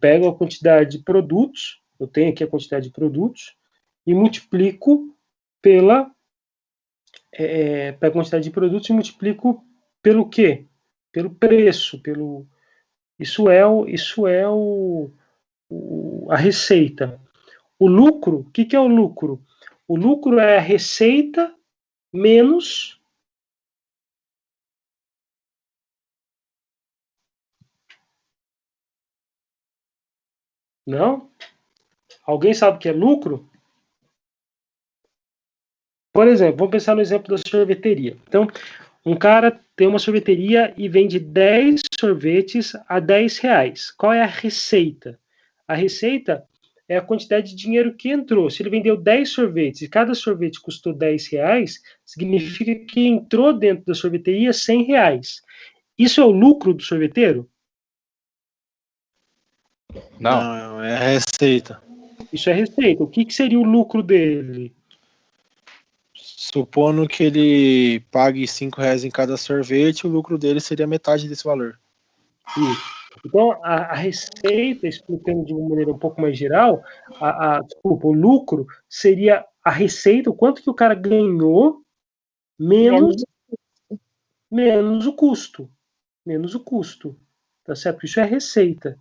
pego a quantidade de produtos, eu tenho aqui a quantidade de produtos, e multiplico pela... pego a quantidade de produtos e multiplico pelo quê? Pelo preço, pelo... Isso é a receita. O lucro, o que é o lucro? O lucro é a receita menos... Não? Alguém sabe o que é lucro? Por exemplo, vamos pensar no exemplo da sorveteria. Então, um cara tem uma sorveteria e vende 10 sorvetes a R$10. Qual é a receita? A receita é a quantidade de dinheiro que entrou. Se ele vendeu 10 sorvetes e cada sorvete custou R$10, significa que entrou dentro da sorveteria R$100. Isso é o lucro do sorveteiro? Não, é a receita. Isso é receita. O que seria o lucro dele? Supondo que ele pague R$5 em cada sorvete, o lucro dele seria metade desse valor. Isso. Então, a receita, explicando de uma maneira um pouco mais geral, desculpa, o lucro seria a receita, o quanto que o cara ganhou, menos o custo. Menos o custo. Tá certo? Isso é receita.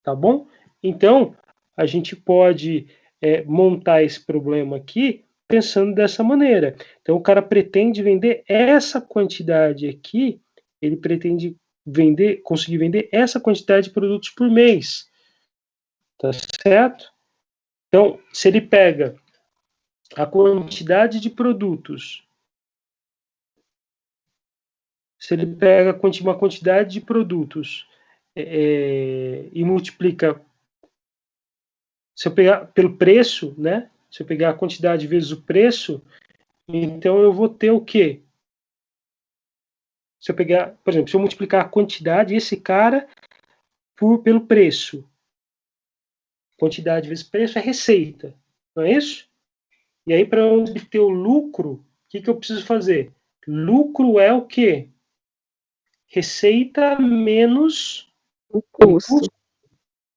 Tá bom? Então, a gente pode montar esse problema aqui pensando dessa maneira. Então, o cara pretende vender essa quantidade aqui, ele pretende conseguir vender essa quantidade de produtos por mês. Tá certo? Então, se ele pega a quantidade de produtos, uma quantidade de produtos e multiplica, se eu pegar pelo preço, né? Se eu pegar a quantidade vezes o preço, então eu vou ter o quê? Se eu pegar, por exemplo, se eu multiplicar a quantidade, esse cara, pelo preço. Quantidade vezes preço é receita, não é isso? E aí, para obter o lucro, o que eu preciso fazer? Lucro é o quê? Receita menos o custo.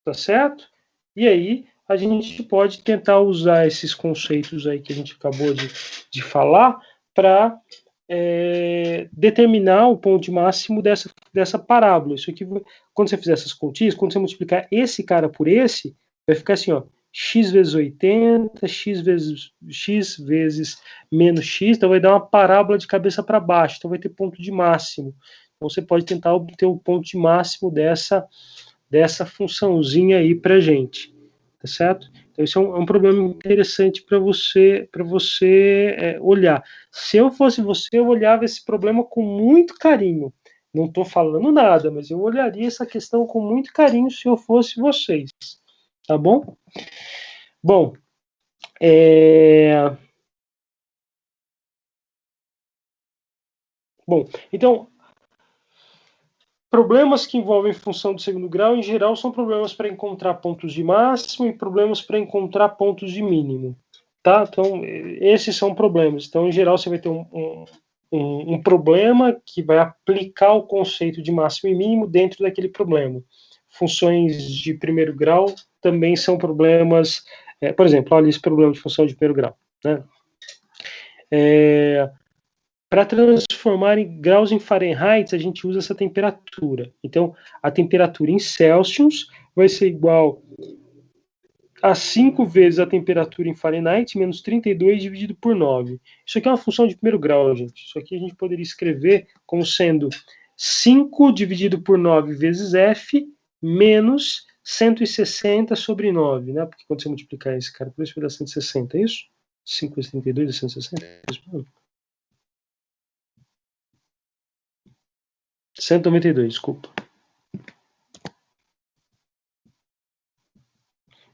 Tá certo? E aí, a gente pode tentar usar esses conceitos aí que a gente acabou de falar para determinar o ponto máximo dessa parábola. Isso aqui, quando você fizer essas continhas, quando você multiplicar esse cara por esse, vai ficar assim, ó, x vezes 80, x vezes menos x, então vai dar uma parábola de cabeça para baixo, então vai ter ponto de máximo. Então você pode tentar obter o ponto de máximo dessa funçãozinha aí para gente, tá certo? Então isso é um problema interessante para você olhar. Se eu fosse você, eu olhava esse problema com muito carinho. Não estou falando nada, mas eu olharia essa questão com muito carinho se eu fosse vocês, tá bom? Bom, então problemas que envolvem função de segundo grau, em geral, são problemas para encontrar pontos de máximo e problemas para encontrar pontos de mínimo. Tá? Então, esses são problemas. Então, em geral, você vai ter um problema que vai aplicar o conceito de máximo e mínimo dentro daquele problema. Funções de primeiro grau também são problemas... por exemplo, olha esse problema de função de primeiro grau. Né? Para transformar em graus em Fahrenheit, a gente usa essa temperatura. Então, a temperatura em Celsius vai ser igual a 5 vezes a temperatura em Fahrenheit, menos 32 dividido por 9. Isso aqui é uma função de primeiro grau, gente. Isso aqui a gente poderia escrever como sendo 5 dividido por 9 vezes F, menos 160 sobre 9, né? Porque quando você multiplicar esse cara por isso, vai dar 160, é isso? 5 vezes 32 é 160? É isso mesmo? 192, desculpa.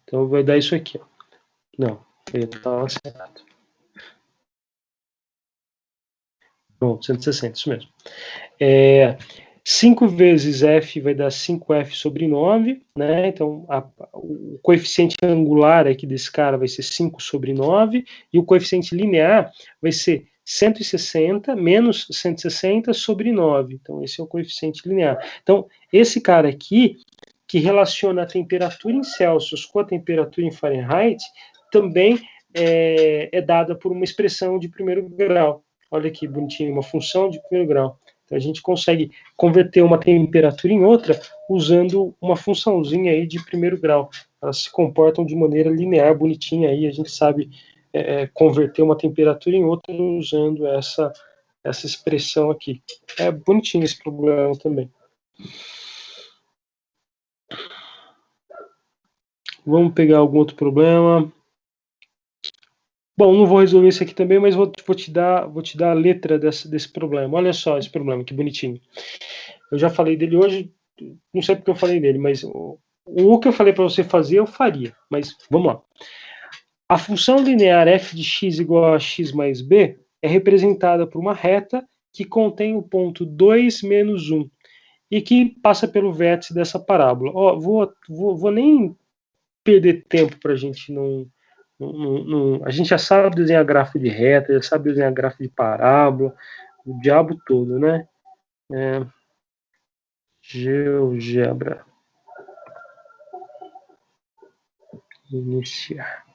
Então vai dar isso aqui, ó. Não, ele estava certo. Pronto, 160, isso mesmo. 5 vezes f vai dar 5f sobre 9, né? Então o coeficiente angular aqui desse cara vai ser 5 sobre 9, e o coeficiente linear vai ser 160 menos 160 sobre 9. Então esse é o coeficiente linear. Então esse cara aqui que relaciona a temperatura em Celsius com a temperatura em Fahrenheit também é dada por uma expressão de primeiro grau. Olha que bonitinho, uma função de primeiro grau. Então a gente consegue converter uma temperatura em outra usando uma funçãozinha aí de primeiro grau. Elas se comportam de maneira linear, bonitinha aí, a gente sabe converter uma temperatura em outra usando essa expressão aqui. É bonitinho esse problema também. Vamos pegar algum outro problema. Bom, não vou resolver isso aqui também, mas vou te dar a letra desse problema. Olha só esse problema, que bonitinho. Eu já falei dele hoje, não sei porque eu falei dele, mas o que eu falei para você fazer, eu faria. Mas vamos lá. A função linear f de x igual a x mais b é representada por uma reta que contém o ponto 2 menos 1 e que passa pelo vértice dessa parábola. Ó, vou nem perder tempo para a gente não... A gente já sabe desenhar gráfico de reta, já sabe desenhar gráfico de parábola, o diabo todo, né? GeoGebra. Iniciar.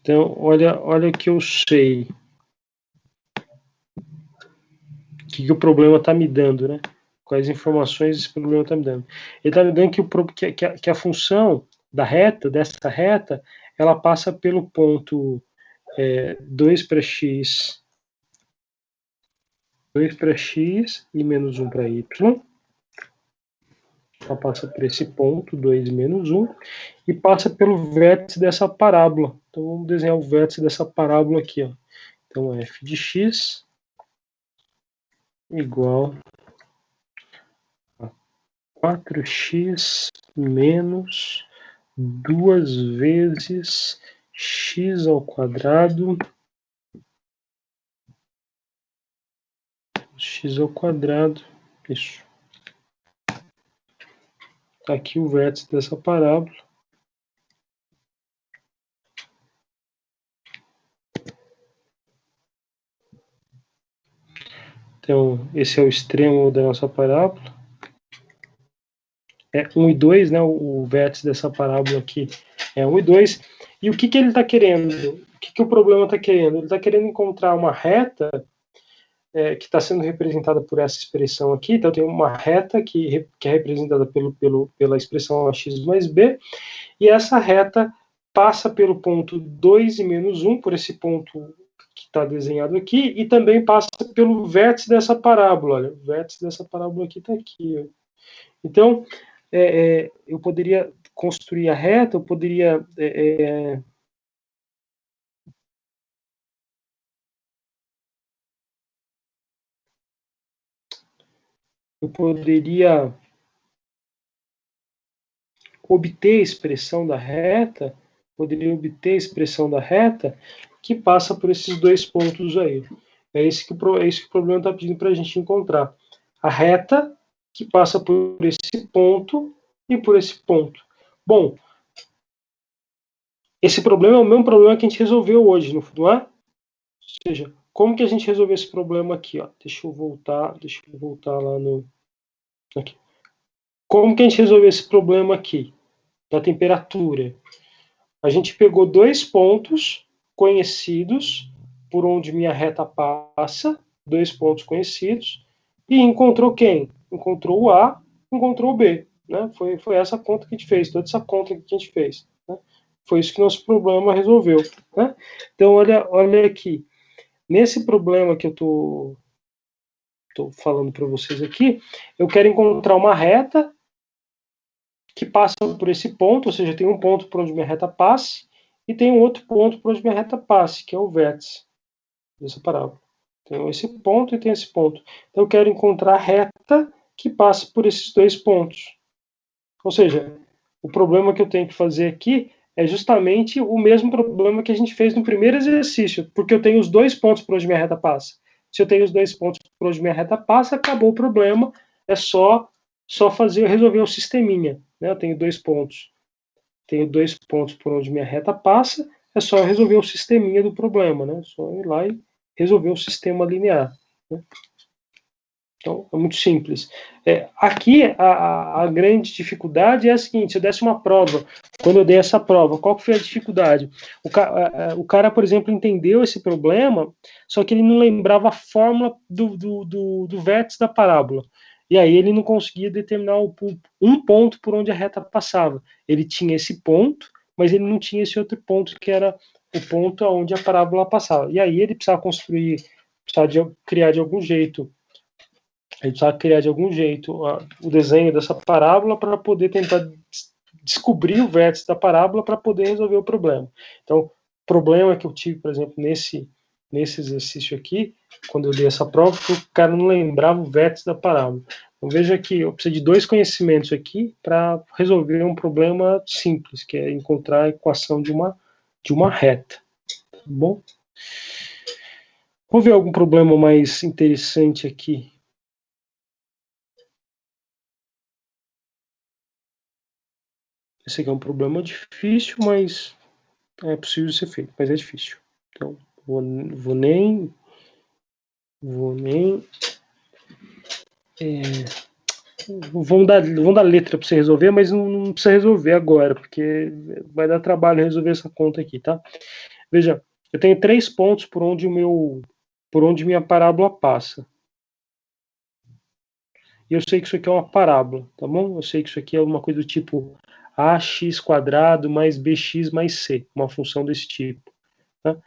Então, olha o que eu sei. O que o problema está me dando, né? Quais informações esse problema está me dando? Ele está me dando que a função da reta, dessa reta, ela passa pelo ponto 2 para x, 2 para x e menos 1 para y. Ela passa por esse ponto, 2 menos 1, e passa pelo vértice dessa parábola. Então, vamos desenhar o vértice dessa parábola aqui. Ó. Então, f de x igual a 4x menos 2 vezes x ao quadrado, isso. Tá aqui o vértice dessa parábola. Então, esse é o extremo da nossa parábola. É 1 e 2, né? O vértice dessa parábola aqui é 1 e 2. E o que ele está querendo? O que o problema está querendo? Ele está querendo encontrar uma reta que está sendo representada por essa expressão aqui. Então, tem uma reta que é representada pela expressão x mais b, e essa reta passa pelo ponto 2 e menos 1, por esse ponto que está desenhado aqui, e também passa pelo vértice dessa parábola. Olha, o vértice dessa parábola aqui está aqui. Ó. Então, eu poderia construir a reta, eu poderia... obter a expressão da reta, que passa por esses dois pontos aí. É isso que o problema está pedindo para a gente encontrar. A reta que passa por esse ponto e por esse ponto. Bom, esse problema é o mesmo problema que a gente resolveu hoje, não é? Ou seja, como que a gente resolveu esse problema aqui? Ó? Deixa eu voltar lá no... Aqui. Como que a gente resolveu esse problema aqui? Da temperatura. A gente pegou dois pontos conhecidos por onde minha reta passa, dois pontos conhecidos, e encontrou quem? Encontrou o A, encontrou o B. Né? Foi essa conta que a gente fez, toda essa conta que a gente fez. Né? Foi isso que nosso problema resolveu. Né? Então, olha aqui. Nesse problema que eu estou falando para vocês aqui, eu quero encontrar uma reta que passa por esse ponto, ou seja, tem um ponto por onde minha reta passe, e tem um outro ponto por onde minha reta passe, que é o vértice dessa parábola. Tem esse ponto e tem esse ponto. Então eu quero encontrar a reta que passa por esses dois pontos. Ou seja, o problema que eu tenho que fazer aqui é justamente o mesmo problema que a gente fez no primeiro exercício, porque eu tenho os dois pontos por onde minha reta passa. Se eu tenho os dois pontos por onde minha reta passa, acabou o problema, é só resolver o sisteminha. Né? Eu tenho dois pontos por onde minha reta passa, é só resolver o sisteminha do problema, né? Só ir lá e resolver o sistema linear. Né? Então, é muito simples. Aqui, a grande dificuldade é a seguinte: se eu desse uma prova, quando eu dei essa prova, qual que foi a dificuldade? O cara, por exemplo, entendeu esse problema, só que ele não lembrava a fórmula do vértice da parábola. E aí ele não conseguia determinar um ponto por onde a reta passava. Ele tinha esse ponto, mas ele não tinha esse outro ponto, que era o ponto onde a parábola passava. E aí ele precisava criar de algum jeito a gente precisava criar de algum jeito o desenho dessa parábola para poder tentar descobrir o vértice da parábola para poder resolver o problema. Então, o problema que eu tive, por exemplo, nesse exercício aqui, quando eu dei essa prova, foi que o cara não lembrava o vértice da parábola. Então, veja que eu preciso de 2 conhecimentos aqui para resolver um problema simples, que é encontrar a equação de uma reta. Tá bom? Vamos ver algum problema mais interessante aqui. Esse aqui é um problema difícil, mas é possível ser feito, mas é difícil. Então, vou nem vamos dar letra para você resolver, mas não precisa resolver agora, porque vai dar trabalho resolver essa conta aqui, tá? Veja, eu tenho 3 pontos por onde minha parábola passa. E eu sei que isso aqui é uma parábola, tá bom? Eu sei que isso aqui é uma coisa do tipo ax² mais bx mais c, uma função desse tipo. Tá?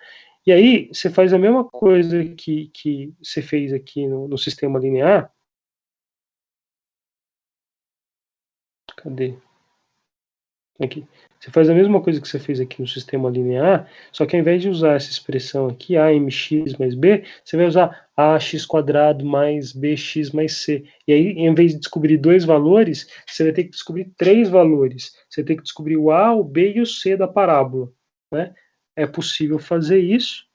E aí, você faz a mesma coisa que você fez aqui no sistema linear. Cadê? Aqui. Você faz a mesma coisa que você fez aqui no sistema linear, só que ao invés de usar essa expressão aqui, amx mais b, você vai usar ax² mais bx mais c. E aí, em vez de descobrir 2 valores, você vai ter que descobrir 3 valores. Você tem que descobrir o a, o b e o c da parábola. Né? É possível fazer isso.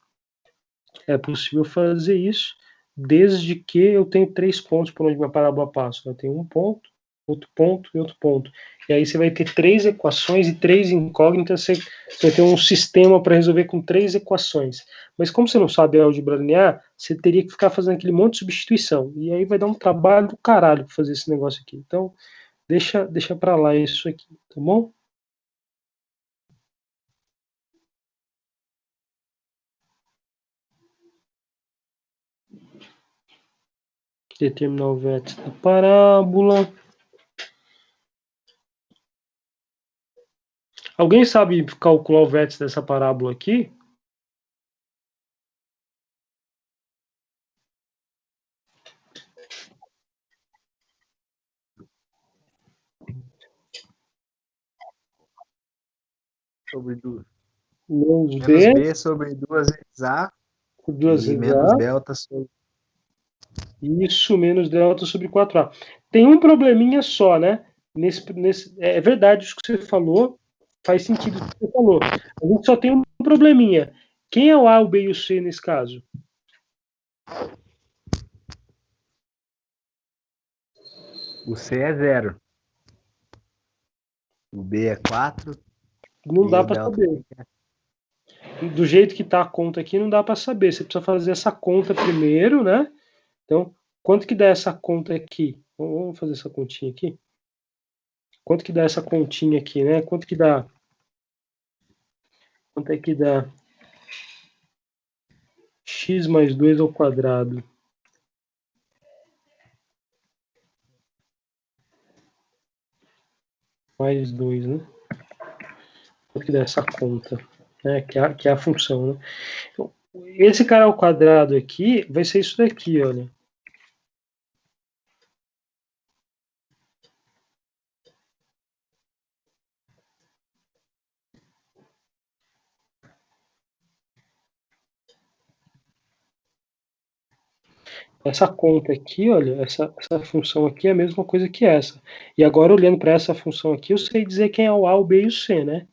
Desde que eu tenho 3 pontos por onde minha parábola passa. Eu tenho um ponto, outro ponto e outro ponto. E aí você vai ter 3 equações e 3 incógnitas, você vai ter um sistema para resolver com 3 equações. Mas como você não sabe a álgebra linear, você teria que ficar fazendo aquele monte de substituição. E aí vai dar um trabalho do caralho para fazer esse negócio aqui. Então, deixa para lá isso aqui, tá bom? Determinar o vértice da parábola. Alguém sabe calcular o vértice dessa parábola aqui? Sobre duas. Menos Menos B sobre 2 vezes A duas e vezes menos A. delta sobre... Isso, menos delta sobre 4A. Tem um probleminha só, né? É verdade isso que você falou, faz sentido o que você falou. A gente só tem um probleminha. Quem é o A, o B e o C nesse caso? O C é 0. O B é 4. Não E dá o para delta saber. Do jeito que está a conta aqui, não dá para saber. Você precisa fazer essa conta primeiro, né? Então, quanto que dá essa conta aqui? Vamos fazer essa continha aqui. Quanto que dá essa continha aqui, né? Quanto que dá? Quanto é que dá? X mais 2 ao quadrado. Mais 2, né? Quanto que dá essa conta? Né? Que é a função, né? Então, esse cara ao quadrado aqui vai ser isso daqui, olha. Essa conta aqui, olha, essa função aqui é a mesma coisa que essa. E agora, olhando para essa função aqui, eu sei dizer quem é o A, o B e o C, né?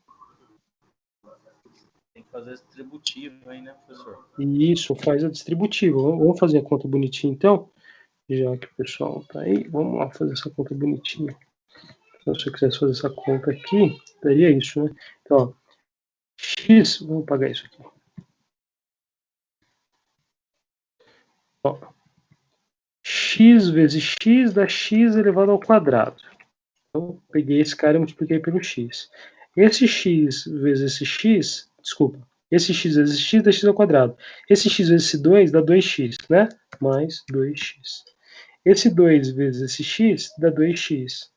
Tem que fazer distributivo aí, né, professor? E isso faz a distributiva. Vamos fazer a conta bonitinha, então? Já que o pessoal tá aí, vamos lá fazer essa conta bonitinha. Então, se eu quisesse fazer essa conta aqui, daria isso, né? Então, ó, x, vamos pagar isso aqui. Ó, x vezes x dá x elevado ao quadrado. Então, peguei esse cara e multipliquei pelo x. Esse x vezes esse x, desculpa, esse x vezes esse x dá x ao quadrado. Esse x vezes esse 2 dá 2x, né? Mais 2x. Esse 2 vezes esse x dá 2x.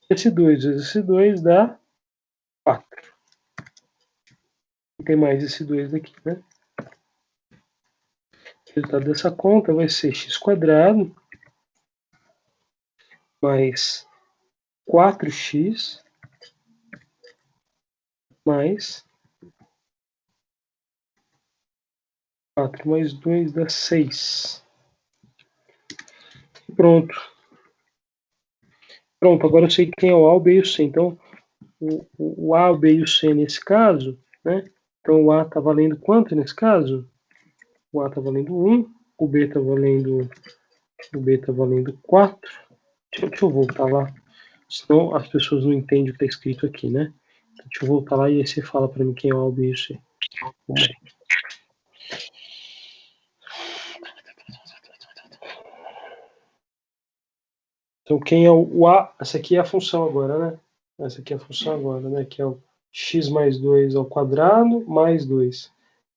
Esse 2 vezes esse 2 dá 4. E tem mais esse 2 aqui, né? O resultado dessa conta vai ser x² mais 4x mais 4 mais 2 dá 6. Pronto. Pronto, agora eu sei quem é o A, o B e o C. Então, o A, o B e o C nesse caso, né? Então, o A está valendo quanto nesse caso? O A está valendo 1, o B está valendo 4. Deixa eu voltar lá, senão as pessoas não entendem o que está escrito aqui, né? Então, deixa eu voltar lá e aí você fala para mim quem é o A, o B e o C. Vamos lá. Então, quem é o A? Essa aqui é a função agora, né? Essa aqui é a função agora, né? Que é o x mais 2 ao quadrado mais 2.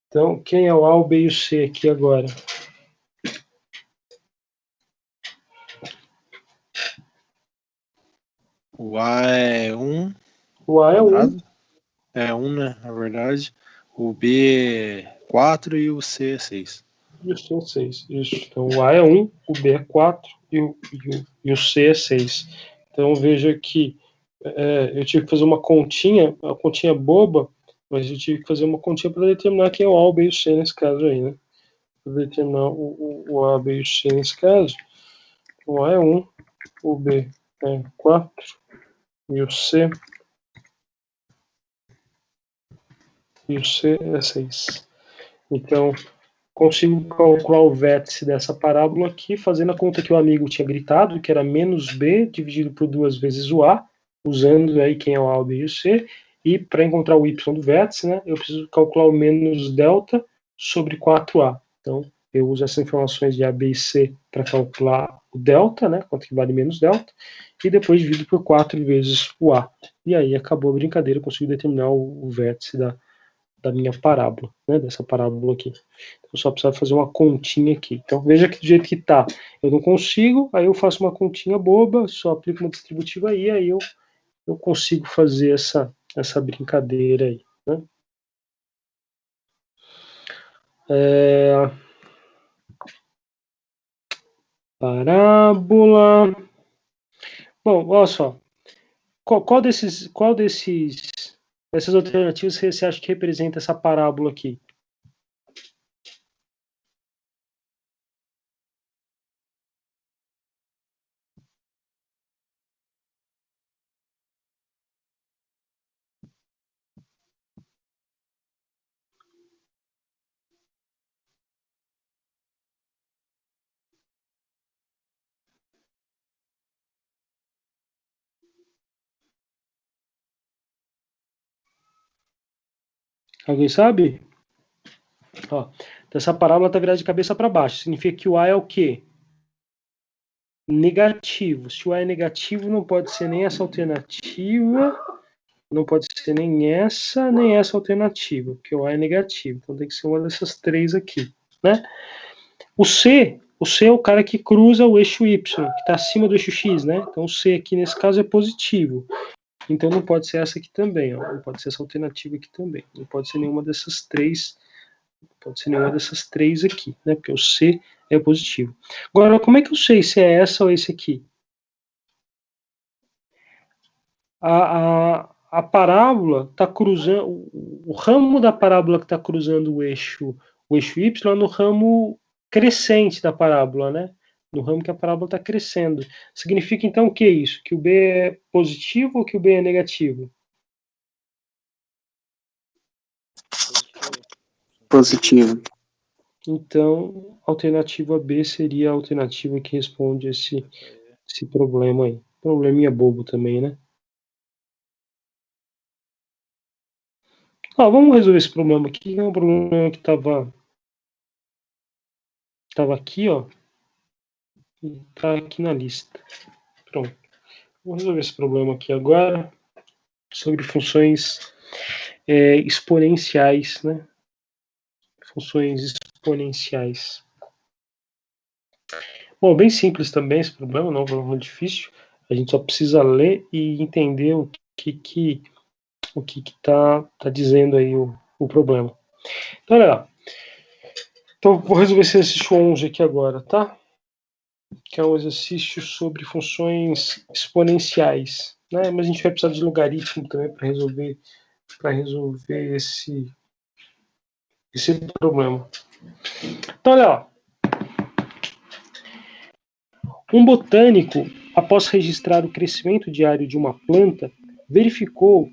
Então, quem é o A, o B e o C aqui agora? O A é 1. O A é 1. É 1, né? Na verdade. O B é 4 e o C é 6. E o C é 6. Isso. Então, o A é 1, o B é 4 e o C é 6. Então, veja que eu tive que fazer uma continha boba, mas eu tive que fazer uma continha para determinar quem é o A, o B e o C nesse caso aí, né? Para determinar o A, B e o C nesse caso. O A é 1, o B é 4 e o C é 6. Então, consigo calcular o vértice dessa parábola aqui, fazendo a conta que o amigo tinha gritado, que era menos b dividido por 2 vezes o a, usando aí quem é o a, o b e o c, e para encontrar o y do vértice, né, eu preciso calcular o menos delta sobre 4a. Então, eu uso essas informações de a, b e c para calcular o delta, né, quanto que vale menos delta, e depois divido por 4 vezes o a. E aí acabou a brincadeira, eu consigo determinar o vértice da minha parábola, né, dessa parábola aqui. Eu só precisava fazer uma continha aqui. Então, veja que do jeito que está, eu não consigo, aí eu faço uma continha boba, só aplico uma distributiva aí eu consigo fazer essa brincadeira aí. Né? Parábola. Bom, olha só. Qual dessas alternativas você acha que representa essa parábola aqui? Alguém sabe? Ó, essa parábola está virada de cabeça para baixo. Significa que o A é o quê? Negativo. Se o A é negativo, não pode ser nem essa alternativa, não pode ser nem essa alternativa, porque o A é negativo. Então tem que ser uma dessas três aqui, né? O C é o cara que cruza o eixo Y, que está acima do eixo X, né? Então o C aqui nesse caso é positivo. Então não pode ser essa aqui também, ó. Não pode ser essa alternativa aqui também. Não pode ser nenhuma dessas três. Pode ser nenhuma dessas três aqui, né? Porque o C é positivo. Agora, como é que eu sei se é essa ou esse aqui? A parábola está cruzando, o ramo da parábola que está cruzando o eixo Y é no ramo crescente da parábola, né? No ramo que a parábola está crescendo. Significa então o que é isso? Que o B é positivo ou que o B é negativo? Positivo. Então, a alternativa B seria a alternativa que responde esse problema aí. Probleminha bobo também, né? Vamos resolver esse problema aqui. É um problema que estava aqui, ó. Está aqui na lista. Pronto. Vou resolver esse problema aqui agora sobre funções exponenciais, né? Funções exponenciais. Bom, bem simples também esse problema, não é um problema difícil. A gente só precisa ler e entender o que tá dizendo aí o problema. Então, olha lá. Então, vou resolver esse exercício 11 aqui agora, tá? Que é um exercício sobre funções exponenciais, né? Mas a gente vai precisar de logaritmo também para resolver esse problema. Então, olha lá. Um botânico, após registrar o crescimento diário de uma planta, verificou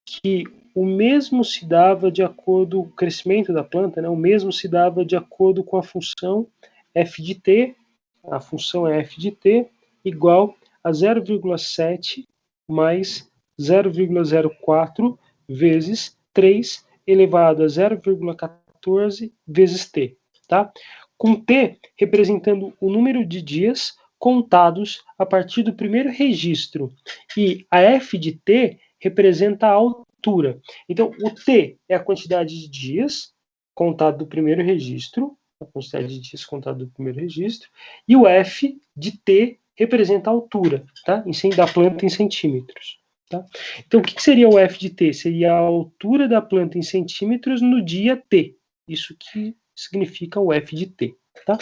que o mesmo se dava de acordo com o crescimento da planta, né? O mesmo se dava de acordo com a função f de t, a função é f de t, igual a 0,7 mais 0,04 vezes 3 elevado a 0,14 vezes t, tá? Com t representando o número de dias contados a partir do primeiro registro e a f de t representa a altura. Então, o t é a quantidade de dias contado do primeiro registro, a quantidade de dias contado do primeiro registro, e o f de t representa a altura, tá? Da planta em centímetros. Tá? Então, o que seria o f de t? Seria a altura da planta em centímetros no dia t. Isso que significa o f de t. Tá?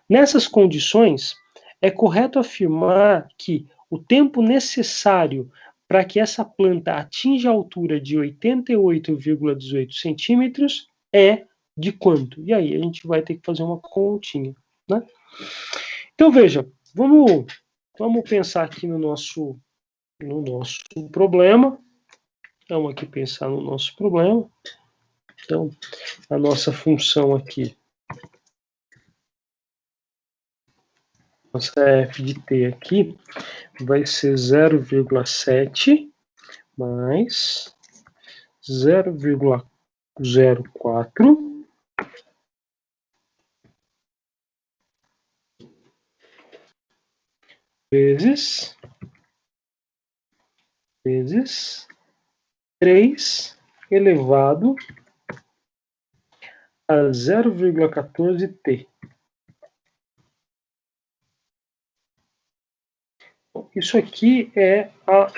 Nessas condições, é correto afirmar que o tempo necessário para que essa planta atinja a altura de 88,18 centímetros é de quanto? E aí a gente vai ter que fazer uma continha, né? Então veja, vamos pensar aqui no nosso problema. Vamos aqui pensar no nosso problema. Então, a nossa função aqui, nossa f de t aqui, vai ser 0,7 mais 0,04 vezes 3 elevado a 0,14t. Isso aqui é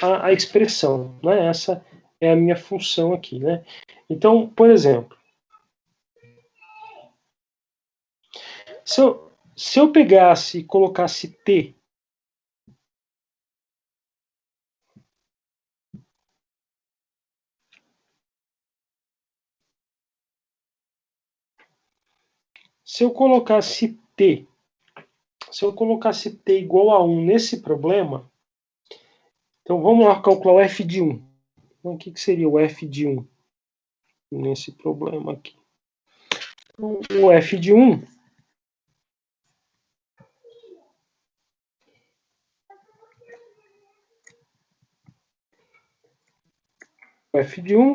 a expressão, né? Essa é a minha função aqui, né? Então, por exemplo, se eu pegasse e colocasse t se eu colocasse t igual a 1 nesse problema, então vamos lá calcular o f de 1. Então, o que seria o f de 1 nesse problema aqui? Então, o f de 1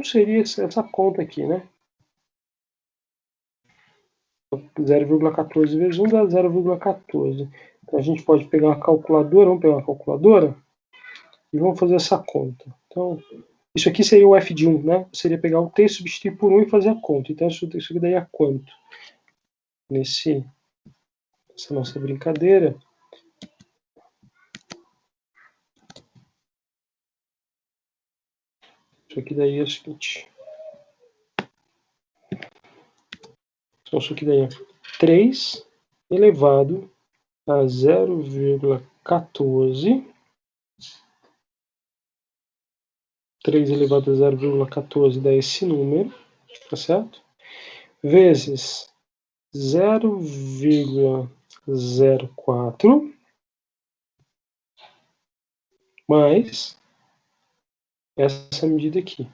seria essa conta aqui, né? 0,14 vezes 1 dá 0,14. Então a gente pode pegar uma calculadora, vamos pegar uma calculadora e vamos fazer essa conta. Então, isso aqui seria o f de 1, né? Seria pegar o t, substituir por 1 e fazer a conta. Então isso aqui daria quanto? Nessa nossa brincadeira. Isso aqui daí é o seguinte. Então isso aqui daí é 3 elevado a 0,14. 3 elevado a 0,14 dá esse número, tá certo? Vezes 0,04 mais essa medida aqui,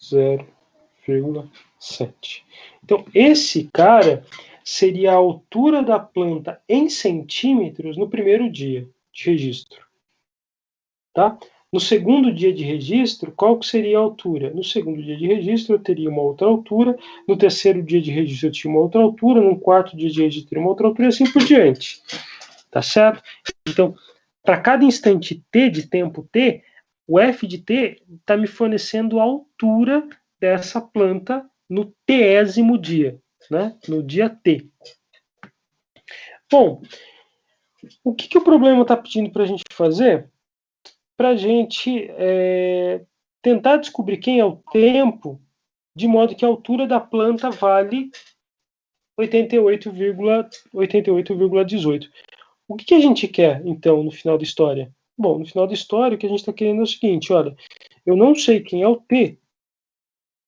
0,7. Então, esse cara seria a altura da planta em centímetros no primeiro dia de registro. Tá? No segundo dia de registro, qual que seria a altura? No segundo dia de registro, eu teria uma outra altura. No terceiro dia de registro, eu tinha uma outra altura. No quarto dia de registro, eu teria uma outra altura, e assim por diante. Tá certo? Então, para cada instante t de tempo t, o f de t está me fornecendo a altura dessa planta no tésimo dia, né? No dia t. Bom, o que o problema está pedindo para a gente fazer? Para a gente tentar descobrir quem é o tempo, de modo que a altura da planta vale 88,18. O que a gente quer, então, no final da história? Bom, no final da história, o que a gente está querendo é o seguinte, olha, eu não sei quem é o T,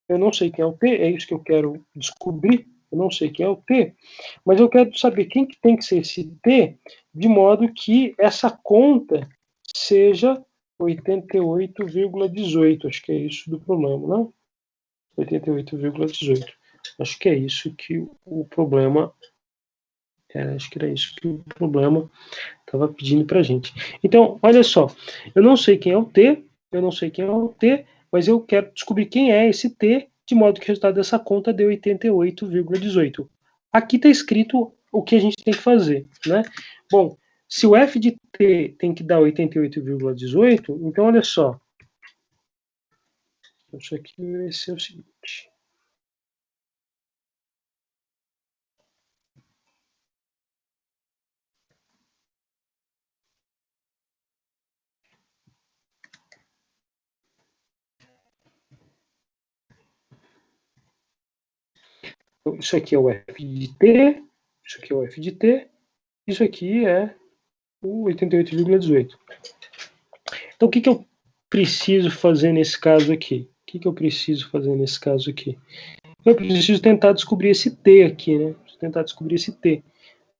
é isso que eu quero descobrir, eu não sei quem é o T, mas eu quero saber quem que tem que ser esse T, de modo que essa conta seja 88,18, acho que é isso do problema, não? 88,18. Acho que é isso que o problema acho que era isso que o problema estava pedindo para a gente. Então, olha só, eu não sei quem é o T, mas eu quero descobrir quem é esse T, de modo que o resultado dessa conta deu 88,18. Aqui está escrito o que a gente tem que fazer, né? Bom, se o f de t tem que dar 88,18, então olha só. Isso aqui vai ser o seguinte. Então, isso aqui é o f de t, isso aqui é o f de t, isso aqui é o 88,18. Então, o que eu preciso fazer nesse caso aqui? Eu preciso tentar descobrir esse T aqui, né? Tentar descobrir esse T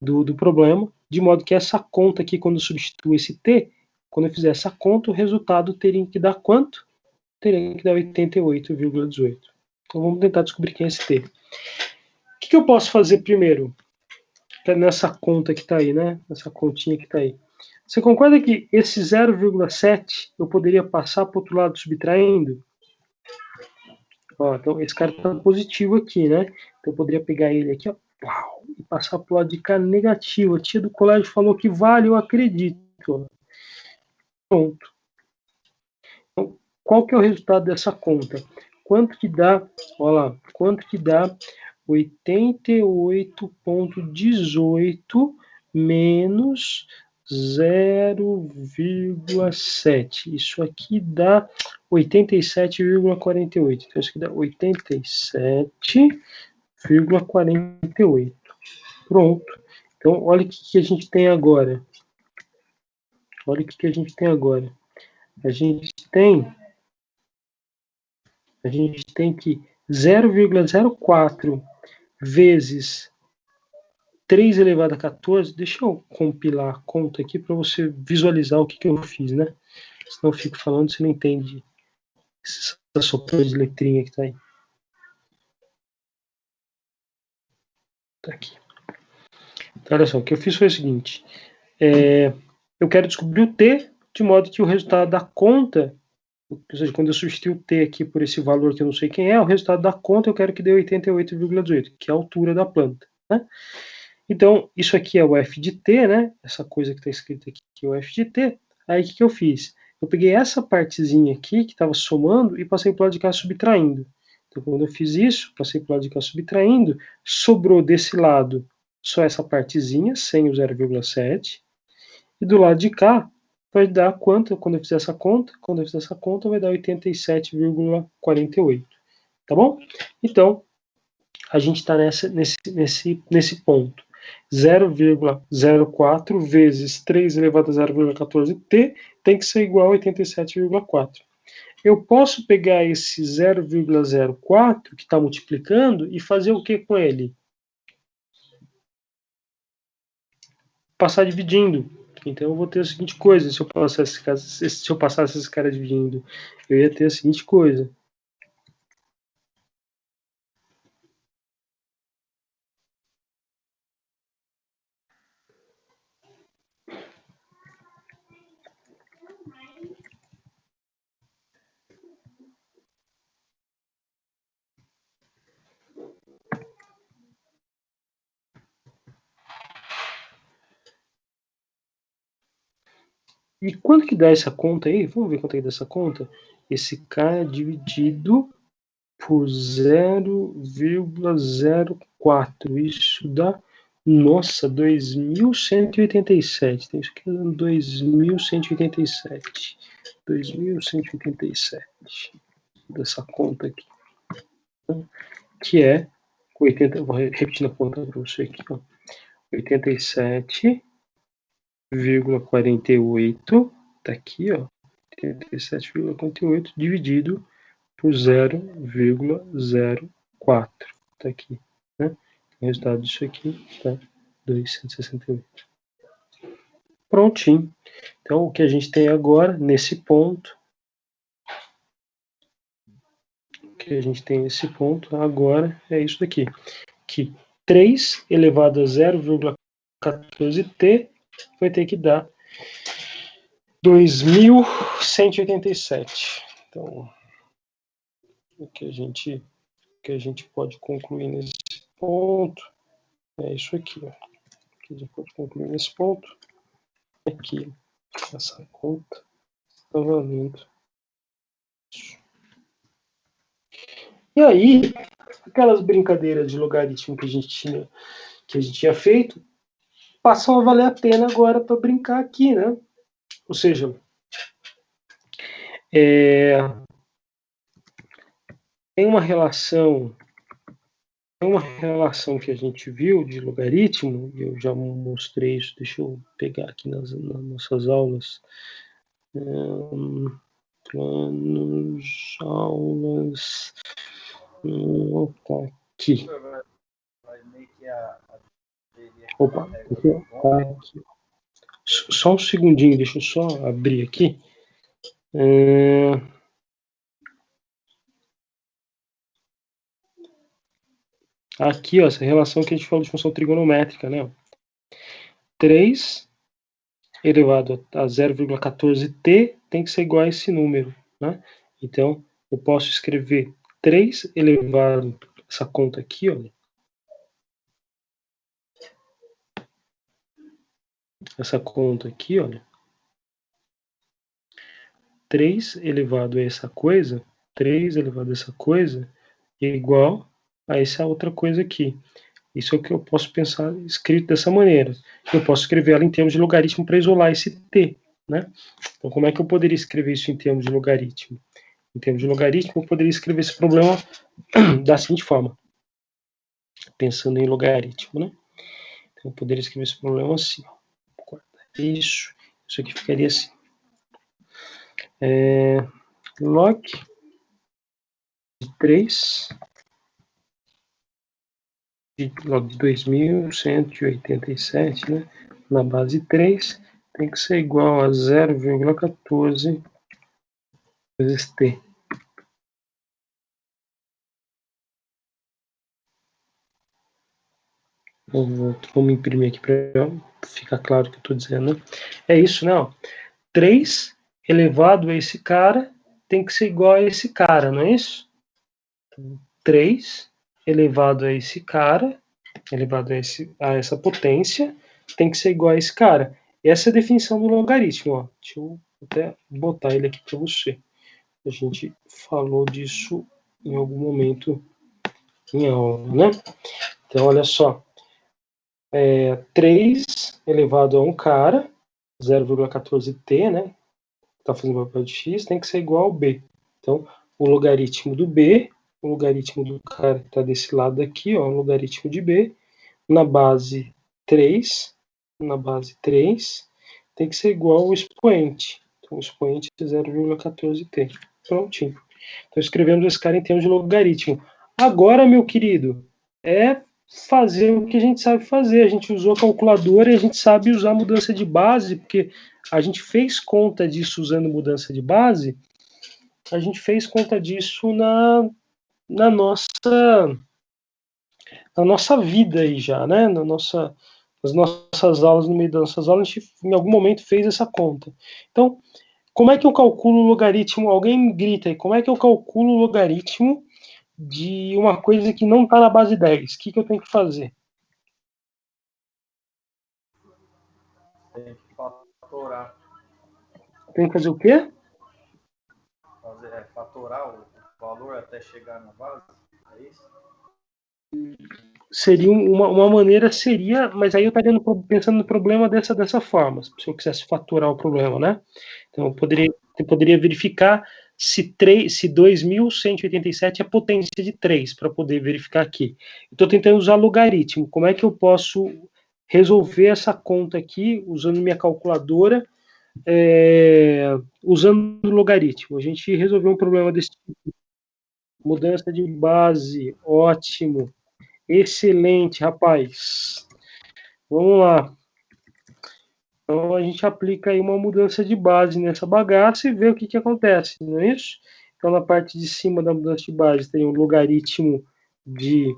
do problema, de modo que essa conta aqui, quando eu substituo esse T, quando eu fizer essa conta, o resultado teria que dar quanto? Teria que dar 88,18. Então, vamos tentar descobrir quem é esse T. O que eu posso fazer primeiro? Nessa conta que está aí, né? Nessa continha que está aí. Você concorda que esse 0,7 eu poderia passar para o outro lado subtraindo? Ó, então esse cara está positivo aqui, né? Então eu poderia pegar ele aqui, ó, e passar para o lado de cá negativo. A tia do colégio falou que vale, eu acredito. Pronto. Então, qual que é o resultado dessa conta? Quanto que dá? Olha lá, quanto que dá 88,18 menos 0,7. Isso aqui dá 87,48. Então, isso aqui dá 87,48. Pronto. Então, olha o que a gente tem agora. A gente tem que 0,04 vezes 3 elevado a 14, deixa eu compilar a conta aqui para você visualizar o que eu fiz, né? Senão eu fico falando, você não entende essa sopa de letrinha que tá aí. Tá aqui. Então, olha só, o que eu fiz foi o seguinte. Eu quero descobrir o T, de modo que o resultado da conta, ou seja, quando eu substituir o T aqui por esse valor que eu não sei quem é, o resultado da conta eu quero que dê 88,18, que é a altura da planta, né? Então, isso aqui é o f de t, né? Essa coisa que está escrita aqui é o f de t. Aí, o que eu fiz? Eu peguei essa partezinha aqui, que estava somando, e passei para o lado de cá subtraindo. Então, quando eu fiz isso, passei para o lado de cá subtraindo, sobrou desse lado só essa partezinha, sem o 0,7. E do lado de cá, vai dar quanto? Quando eu fizer essa conta? Quando eu fizer essa conta, vai dar 87,48. Tá bom? Então, a gente está nesse ponto. 0,04 vezes 3 elevado a 0,14t tem que ser igual a 87,4. Eu posso pegar esse 0,04 que está multiplicando e fazer o que com ele? Passar dividindo. Então eu vou ter a seguinte coisa, se eu passasse esse cara dividindo, eu ia ter a seguinte coisa. E quanto que dá essa conta aí? Vamos ver quanto é que dá essa conta? Esse K dividido por 0,04. Isso dá, nossa, 2.187. Tem isso aqui dando 2.187. 2.187. Dessa conta aqui. Que é 80. Vou repetir a conta para você aqui. 87,48. Tá aqui, ó. 87,48 dividido por 0,04. Está aqui. Né? O resultado disso aqui está 268. Prontinho. Então, o que a gente tem agora, nesse ponto, agora é isso daqui. Que 3 elevado a 0,14t vai ter que dar 2.187. Então, o que a gente pode concluir nesse ponto é isso aqui. Ó. O que a gente pode concluir nesse ponto é que essa conta está valendo isso. E aí, aquelas brincadeiras de logaritmo que a gente tinha feito, passam a valer a pena agora para brincar aqui, né? Ou seja, tem uma relação que a gente viu de logaritmo, e eu já mostrei isso, deixa eu pegar aqui nas nossas aulas. Planos, aulas. Tá aqui. Opa, tá aqui. Só um segundinho, deixa eu só abrir aqui. Aqui, ó, essa relação que a gente falou de função trigonométrica, né? 3 elevado a 0,14t tem que ser igual a esse número, né? Então, eu posso escrever 3 elevado a essa conta aqui, ó. Essa conta aqui, olha. 3 elevado a essa coisa, 3 elevado a essa coisa é igual a essa outra coisa aqui. Isso é o que eu posso pensar escrito dessa maneira. Eu posso escrever ela em termos de logaritmo para isolar esse t, né? Então, como é que eu poderia escrever isso em termos de logaritmo? Em termos de logaritmo, eu poderia escrever esse problema da seguinte forma. Pensando em logaritmo, né? Então, eu poderia escrever esse problema assim. Ó. Isso aqui ficaria assim. Log de 3 log de 2.187, né? Na base 3 tem que ser igual a 0,14 vezes t. Vamos imprimir aqui para ficar claro o que eu estou dizendo. Né? É isso, né? 3 elevado a esse cara tem que ser igual a esse cara, não é isso? 3 elevado a esse cara, elevado a essa potência, tem que ser igual a esse cara. Essa é a definição do logaritmo. Ó. Deixa eu até botar ele aqui para você. A gente falou disso em algum momento em aula, né? Então, olha só. 3 elevado a um cara, 0,14t, né? Está fazendo o papel de x, tem que ser igual ao b. Então, o logaritmo do b, o logaritmo do cara que está desse lado aqui, ó, o logaritmo de b, na base 3, tem que ser igual ao expoente. Então, o expoente é 0,14t. Prontinho. Então, escrevemos esse cara em termos de logaritmo. Agora, meu querido, é fazer o que a gente sabe fazer. A gente usou a calculadora e a gente sabe usar mudança de base, porque a gente fez conta disso usando mudança de base. A gente fez conta disso na nossa vida aí já, né? Nas nossas aulas, no meio das nossas aulas, a gente em algum momento fez essa conta. Então, como é que eu calculo o logaritmo? Alguém me grita aí, como é que eu calculo o logaritmo de uma coisa que não está na base 10? O que eu tenho que fazer? Tem que fatorar. Tem que fazer o quê? Fatorar o valor até chegar na base? É isso? Seria uma maneira, seria, mas aí eu estaria pensando no problema dessa forma, se eu quisesse faturar o problema, né? Então eu poderia verificar se 2.187 é potência de 3, para poder verificar aqui. Estou tentando usar logaritmo. Como é que eu posso resolver essa conta aqui, usando minha calculadora, usando logaritmo? A gente resolveu um problema desse tipo. Mudança de base, ótimo. Excelente, rapaz. Vamos lá. Então a gente aplica aí uma mudança de base nessa bagaça e vê o que acontece, não é isso? Então na parte de cima da mudança de base tem um logaritmo de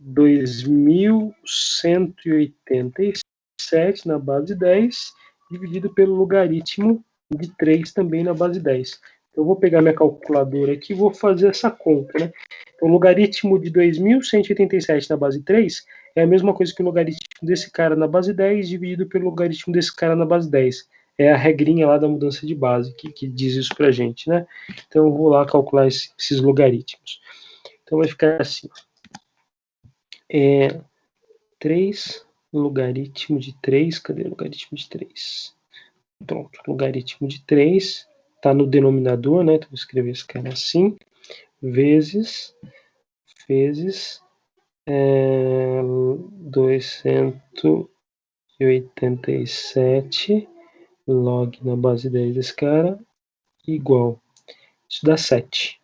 2.187 na base 10, dividido pelo logaritmo de 3 também na base 10. Então eu vou pegar minha calculadora aqui e vou fazer essa conta, né? Então, o logaritmo de 2.187 na base 3 é a mesma coisa que o logaritmo desse cara na base 10 dividido pelo logaritmo desse cara na base 10. É a regrinha lá da mudança de base que diz isso pra gente, né? Então eu vou lá calcular esses logaritmos. Então vai ficar assim. 3 logaritmo de 3. Cadê o logaritmo de 3? Pronto, logaritmo de 3 está no denominador, né? Então vou escrever esse cara assim. Vezes 287 log na base 10 desse cara igual. Isso dá 7.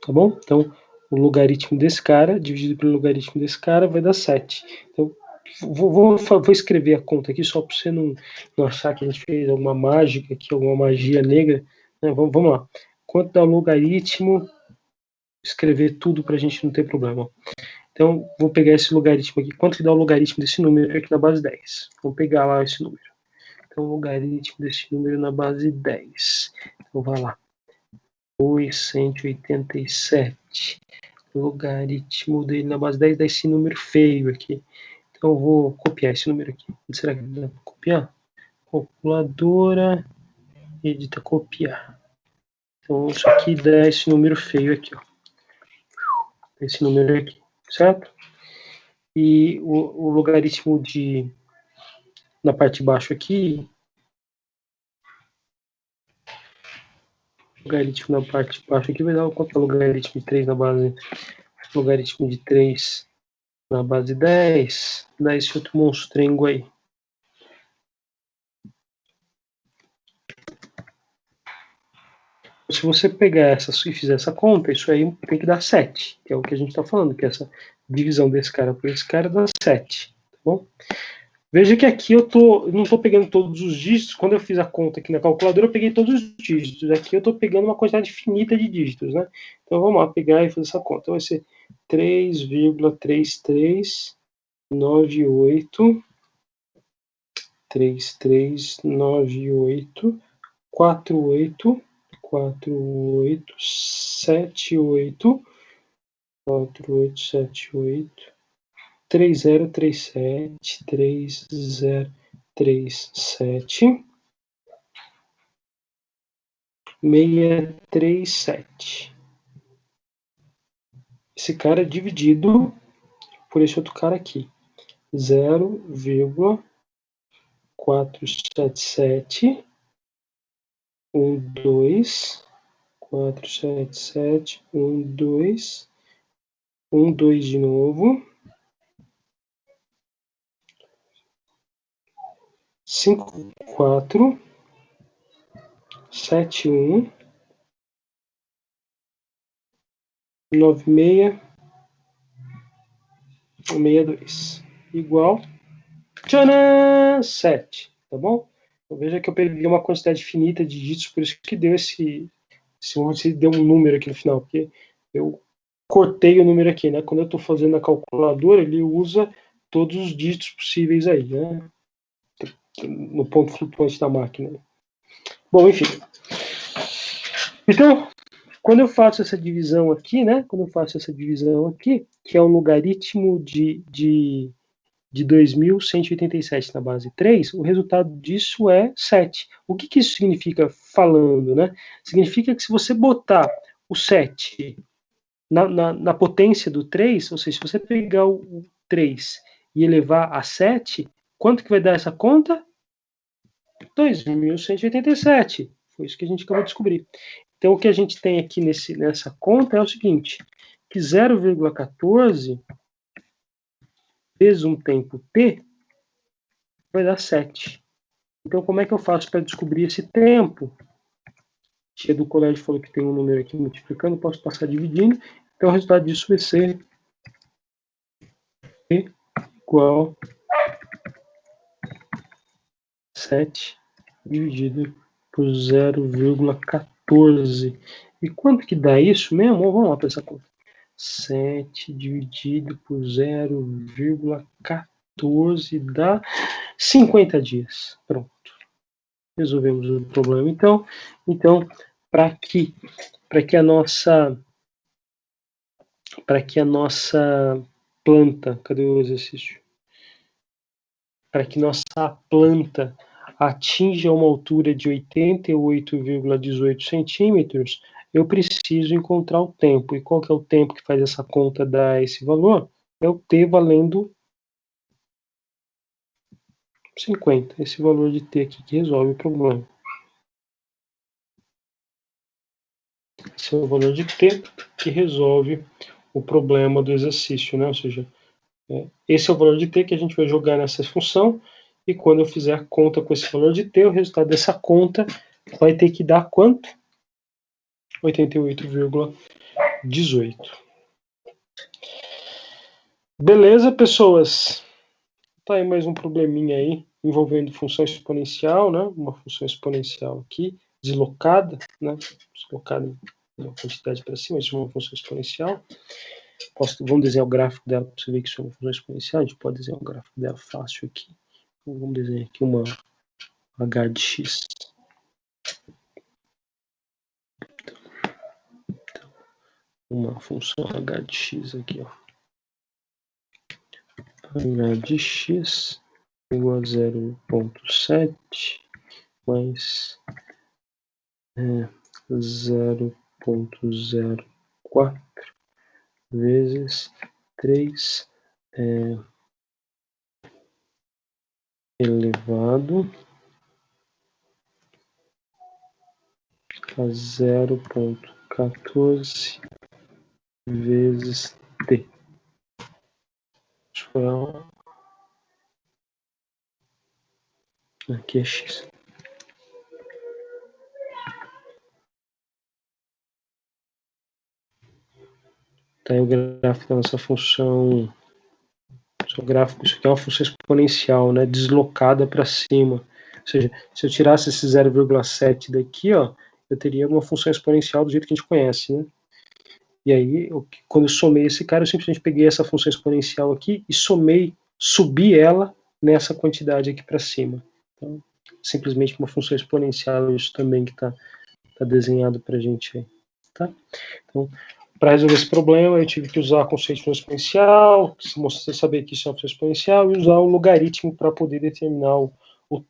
Tá bom? Então, o logaritmo desse cara dividido pelo logaritmo desse cara vai dar 7. Então, vou escrever a conta aqui só para você não achar que a gente fez alguma mágica aqui, alguma magia negra. Né? Vamos lá. Quanto dá o logaritmo? Escrever tudo para a gente não ter problema. Então, vou pegar esse logaritmo aqui. Quanto que dá o logaritmo desse número aqui na base 10? Vou pegar lá esse número. Então, o logaritmo desse número na base 10. Então, vai lá. 287. O logaritmo dele na base 10 dá esse número feio aqui. Então, eu vou copiar esse número aqui. Será que dá para copiar? Calculadora, edita, copiar. Então, isso aqui dá esse número feio aqui, ó. Esse número aqui, certo? E o logaritmo na parte de baixo aqui, logaritmo na parte de baixo aqui vai dar quanto é o logaritmo de 3 na base, logaritmo de 3 na base 10, dá esse outro monstrengo aí. Se você pegar essa e fizer essa conta, isso aí tem que dar 7, que é o que a gente está falando, que essa divisão desse cara por esse cara dá 7, tá bom? Veja que aqui eu não estou pegando todos os dígitos. Quando eu fiz a conta aqui na calculadora, eu peguei todos os dígitos. Aqui eu estou pegando uma quantidade finita de dígitos, né? Então vamos lá, pegar e fazer essa conta. Então vai ser 3,3398 3398 48 4878 4878 3037 3037 637. Esse cara é dividido por esse outro cara aqui. 0,477 12 477 12 12 de novo 54 71 96 62 igual tcharam, 7, tá bom? Então, veja que eu peguei uma quantidade finita de dígitos, por isso que deu esse deu um número aqui no final, porque eu cortei o número aqui, né? Quando eu estou fazendo a calculadora, ele usa todos os dígitos possíveis aí, né? No ponto flutuante da máquina. Bom, enfim. Então, quando eu faço essa divisão aqui, né? Quando eu faço essa divisão aqui, que é um logaritmo de de 2.187 na base 3, o resultado disso é 7. O que isso significa falando, né? Significa que se você botar o 7 na potência do 3, ou seja, se você pegar o 3 e elevar a 7, quanto que vai dar essa conta? 2.187. Foi isso que a gente acabou de descobrir. Então, o que a gente tem aqui nessa conta é o seguinte, que 0,14 vezes um tempo t vai dar 7. Então, como é que eu faço para descobrir esse tempo? A tia do colégio falou que tem um número aqui multiplicando, posso passar dividindo. Então, o resultado disso vai ser igual a 7 dividido por 0,14. E quanto que dá isso mesmo? Vamos lá para essa conta. 7 dividido por 0,14 dá 50 dias. Pronto. Resolvemos o problema. Então para que a nossa planta, cadê o exercício? Para que nossa planta atinja uma altura de 88,18 centímetros, eu preciso encontrar o tempo. E qual que é o tempo que faz essa conta dar esse valor? É o t valendo 50. Esse valor de t aqui que resolve o problema. Esse é o valor de t que resolve o problema do exercício, né? Ou seja, esse é o valor de t que a gente vai jogar nessa função, e quando eu fizer a conta com esse valor de t, o resultado dessa conta vai ter que dar quanto? 88,18. Beleza, pessoas? Tá aí mais um probleminha aí, envolvendo função exponencial, né? Uma função exponencial aqui, deslocada, né? Deslocada uma quantidade para cima, isso é uma função exponencial. Vamos desenhar o gráfico dela para você ver que isso é uma função exponencial. A gente pode desenhar o gráfico dela fácil aqui. Então, vamos desenhar aqui uma h de x. Uma função h de x aqui, ó. H de x igual a 0,7 mais 0,04 vezes 3 elevado a 0,14 vezes t. Aqui é x. Tá aí o gráfico da nossa função. Seu gráfico, isso aqui é uma função exponencial, né? Deslocada para cima. Ou seja, se eu tirasse esse 0,7 daqui, ó, eu teria uma função exponencial do jeito que a gente conhece, né? E aí, quando eu somei esse cara, eu simplesmente peguei essa função exponencial aqui e subi ela nessa quantidade aqui para cima. Então, simplesmente uma função exponencial, isso também que tá desenhado para a gente aí, tá? Então, para resolver esse problema, eu tive que usar o conceito de função exponencial, você saber que isso é uma função exponencial, e usar o logaritmo para poder determinar o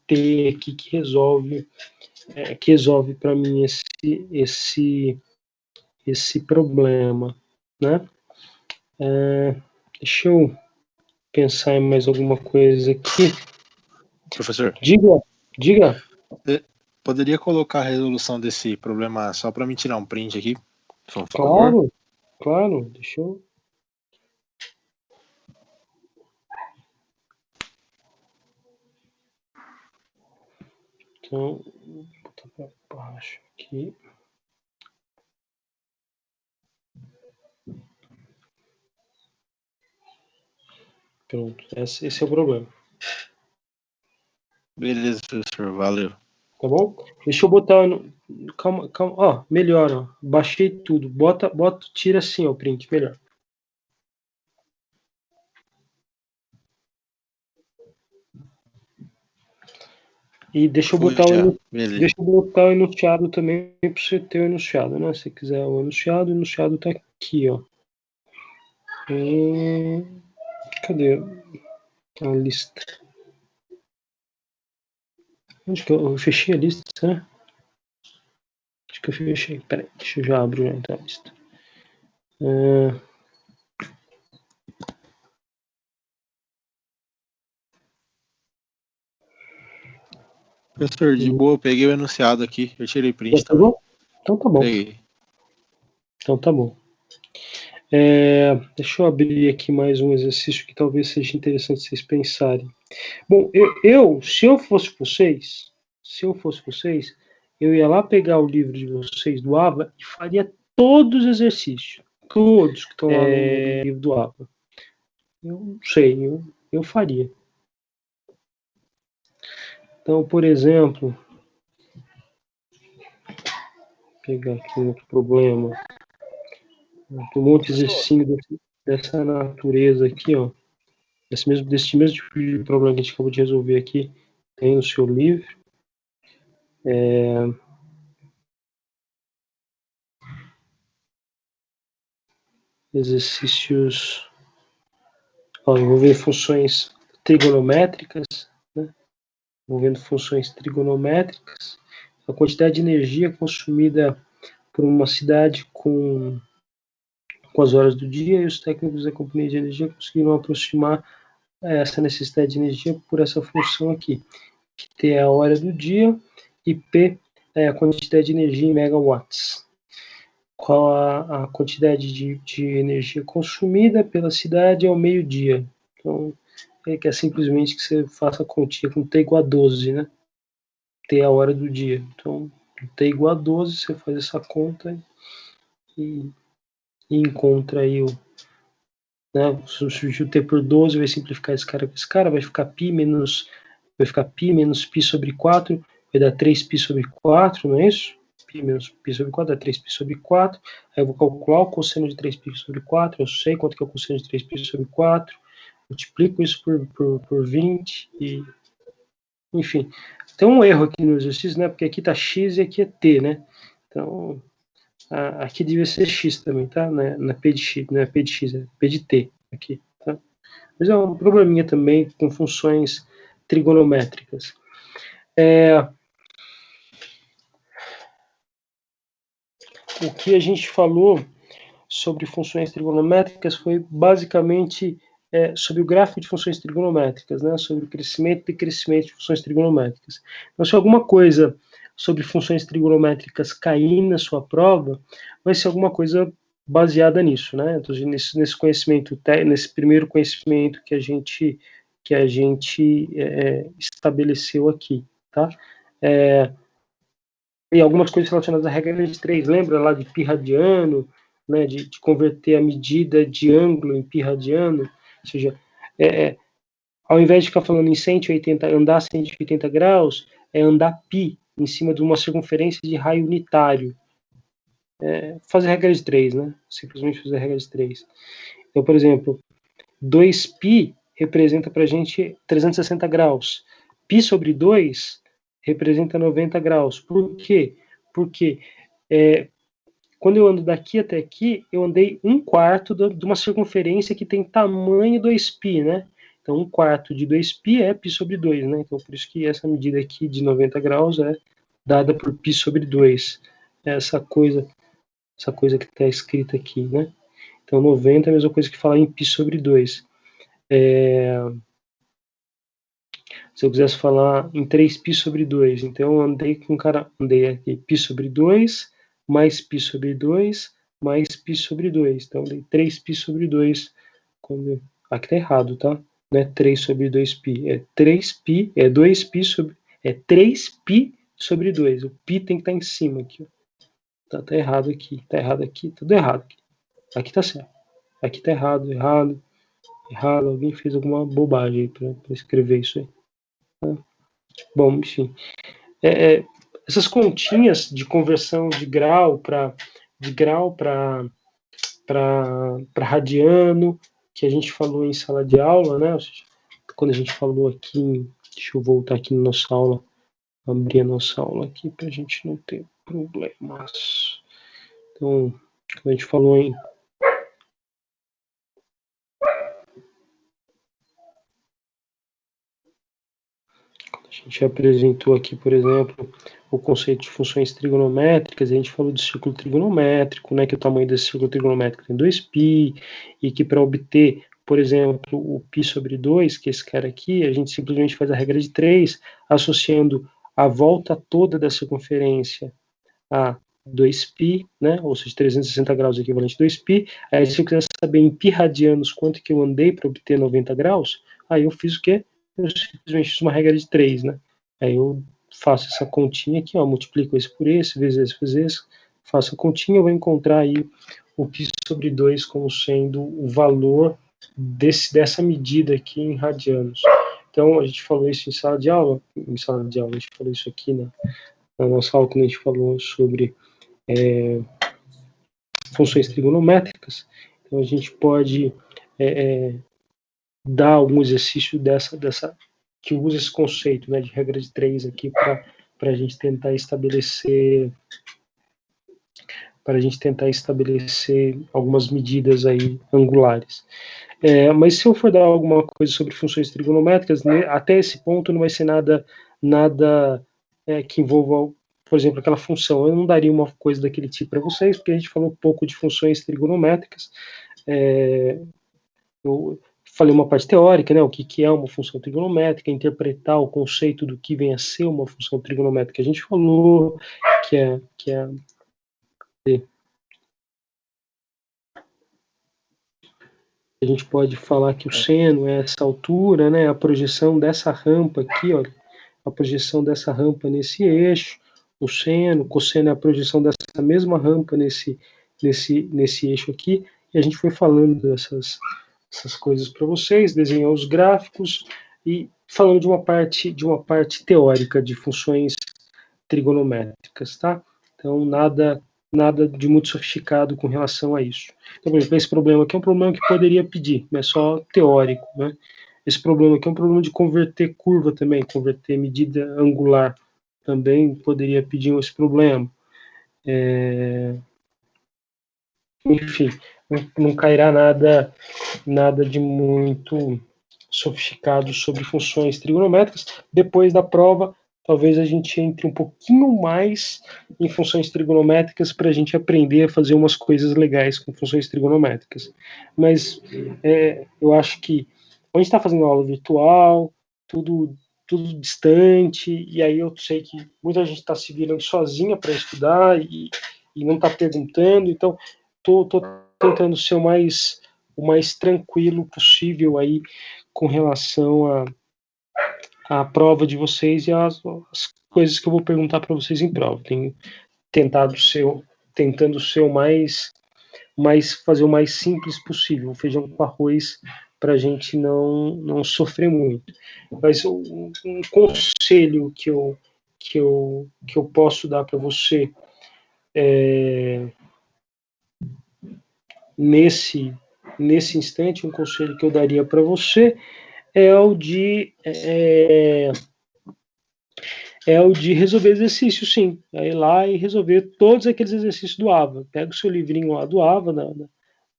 t aqui que resolve para mim esse problema, né? Deixa eu pensar em mais alguma coisa aqui. Professor, diga. Poderia colocar a resolução desse problema só para me tirar um print aqui, por favor? Claro. Deixa eu... Então, vou botar para baixo aqui. Pronto, esse é o problema. Beleza, professor, valeu. Tá bom? Deixa eu botar... Calma. Ó, melhor, ó. Baixei tudo. Tira assim, ó, o print, melhor. E deixa eu botar o enunciado também para você ter o enunciado, né? Se quiser o enunciado tá aqui, ó. Cadê? A lista. Onde que eu fechei a lista, né? Acho que eu fechei. Peraí, deixa eu já abrir então a lista. Professor, de boa, eu peguei o enunciado aqui. Eu tirei print Já também. pegou? Então tá bom. Peguei. Então tá bom. Deixa eu abrir aqui mais um exercício que talvez seja interessante vocês pensarem. Bom, se eu fosse vocês, eu ia lá pegar o livro de vocês do ABA e faria todos os exercícios. Todos que estão lá no livro do ABA. Eu não sei, eu faria. Então, por exemplo, vou pegar aqui um outro problema. Um monte de exercício dessa natureza aqui, ó. Desse mesmo tipo de problema que a gente acabou de resolver aqui, tem no seu livro. Exercícios envolvendo funções trigonométricas, né? Envolvendo funções trigonométricas, a quantidade de energia consumida por uma cidade com as horas do dia, e os técnicos da companhia de energia conseguiram aproximar essa necessidade de energia por essa função aqui. T é a hora do dia e P é a quantidade de energia em megawatts. Qual a quantidade de energia consumida pela cidade ao meio-dia? Então, que é simplesmente que você faça a continha com T igual a 12, né? T é a hora do dia. Então, T igual a 12, você faz essa conta e encontra aí né? Substituir o T por 12, vai simplificar esse cara com esse cara, vai ficar π menos π sobre 4, vai dar 3π sobre 4, não é isso? Π menos π sobre 4 dá 3π sobre 4, aí eu vou calcular o cosseno de 3π sobre 4, eu sei quanto que é o cosseno de 3π sobre 4, multiplico isso por 20 e... Enfim, tem um erro aqui no exercício, né? Porque aqui está x e aqui é t, né? Então, aqui devia ser x também, tá? Na P de x, não é P de x, é P de t aqui, tá? Mas é um probleminha também com funções trigonométricas. O que a gente falou sobre funções trigonométricas foi basicamente sobre o gráfico de funções trigonométricas, né? Sobre o crescimento e decrescimento de funções trigonométricas. Então, se alguma coisa sobre funções trigonométricas cair na sua prova, vai ser alguma coisa baseada nisso, né? Então, nesse conhecimento, nesse primeiro conhecimento que a gente estabeleceu aqui, tá? E algumas coisas relacionadas à regra de 3, lembra lá de pi radiano, né, de converter a medida de ângulo em pi radiano, ou seja, ao invés de ficar falando em 180, andar 180 graus, é andar pi em cima de uma circunferência de raio unitário. Fazer regra de 3, né? Simplesmente fazer regra de 3. Então, por exemplo, 2π representa para a gente 360 graus. Π sobre 2 representa 90 graus. Por quê? Porque quando eu ando daqui até aqui, eu andei 1/4 de uma circunferência que tem tamanho 2π, né? Então, 1/4 de 2π é π sobre 2, né? Então, por isso que essa medida aqui de 90 graus é dada por π sobre 2. Essa coisa que está escrita aqui, né? Então, 90 é a mesma coisa que falar em π sobre 2. Se eu quisesse falar em 3π sobre 2, então eu andei aqui π sobre 2, mais π sobre 2, mais π sobre 2. Então, dei 3π sobre 2. Aqui tá errado, tá? Não é 3 sobre 2π, é 3π, é 2π sobre... É 3π sobre 2. O π tem que estar em cima aqui. Tá errado aqui, tudo errado aqui. Aqui tá certo. Aqui tá errado. Alguém fez alguma bobagem para escrever isso aí. Bom, enfim. Essas continhas de conversão de grau para radiano, que a gente falou em sala de aula, né? Ou seja, quando a gente falou aqui, deixa eu voltar aqui na nossa aula, abrir a nossa aula aqui para a gente não ter problemas. Então, quando a gente falou em gente apresentou aqui, por exemplo, o conceito de funções trigonométricas, a gente falou de círculo trigonométrico, né, que o tamanho desse círculo trigonométrico tem 2π, e que para obter, por exemplo, o π sobre 2, que é esse cara aqui, a gente simplesmente faz a regra de 3, associando a volta toda da circunferência a 2π, né, ou seja, 360 graus equivalente a 2π. Aí se eu quiser saber em π radianos quanto que eu andei para obter 90 graus, aí eu fiz o quê? Eu simplesmente fiz uma regra de 3, né? Aí eu faço essa continha aqui, ó, multiplico esse por esse, vezes esse, faço a continha, eu vou encontrar aí o π sobre 2 como sendo o valor dessa medida aqui em radianos. Então, a gente falou isso em sala de aula, a gente falou isso aqui na nossa aula, quando a gente falou sobre funções trigonométricas. Então, a gente pode dar algum exercício que usa esse conceito, né, de regra de 3 aqui para a gente tentar estabelecer algumas medidas aí angulares. Mas se eu for dar alguma coisa sobre funções trigonométricas, né, até esse ponto não vai ser nada que envolva, por exemplo, aquela função. Eu não daria uma coisa daquele tipo para vocês, porque a gente falou um pouco de funções trigonométricas. Eu falei uma parte teórica, né, o que é uma função trigonométrica, interpretar o conceito do que vem a ser uma função trigonométrica. A gente falou que é a gente pode falar que o seno é essa altura, né, a projeção dessa rampa aqui, ó, a projeção dessa rampa nesse eixo, o seno, o cosseno é a projeção dessa mesma rampa nesse eixo aqui, e a gente foi falando dessas coisas para vocês, desenhar os gráficos e falando de uma parte teórica de funções trigonométricas, tá? Então, nada de muito sofisticado com relação a isso. Então, por exemplo, esse problema aqui é um problema que poderia pedir, mas só teórico, né? Esse problema aqui é um problema de converter curva também, converter medida angular também poderia pedir esse problema. Enfim, não cairá nada de muito sofisticado sobre funções trigonométricas. Depois da prova, talvez a gente entre um pouquinho mais em funções trigonométricas para a gente aprender a fazer umas coisas legais com funções trigonométricas. Mas eu acho que a gente está fazendo aula virtual, tudo distante, e aí eu sei que muita gente está se virando sozinha para estudar e não está perguntando, então estou tentando ser o mais tranquilo possível aí com relação à prova de vocês e as coisas que eu vou perguntar para vocês em prova. Tenho tentando ser fazer o mais simples possível, feijão com arroz, para a gente não sofrer muito. Mas um conselho que eu posso dar para você nesse instante, um conselho que eu daria para você é o de resolver exercício, sim. É ir lá e resolver todos aqueles exercícios do AVA. Pega o seu livrinho lá do AVA, do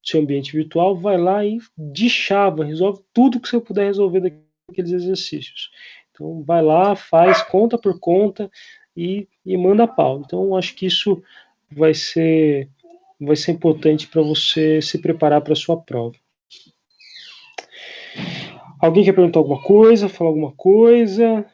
seu ambiente virtual, vai lá e deschava, resolve tudo que você puder resolver daqueles exercícios. Então, vai lá, faz conta por conta e manda pau. Então, acho que isso vai ser importante para você se preparar para a sua prova. Alguém quer perguntar alguma coisa, falar alguma coisa?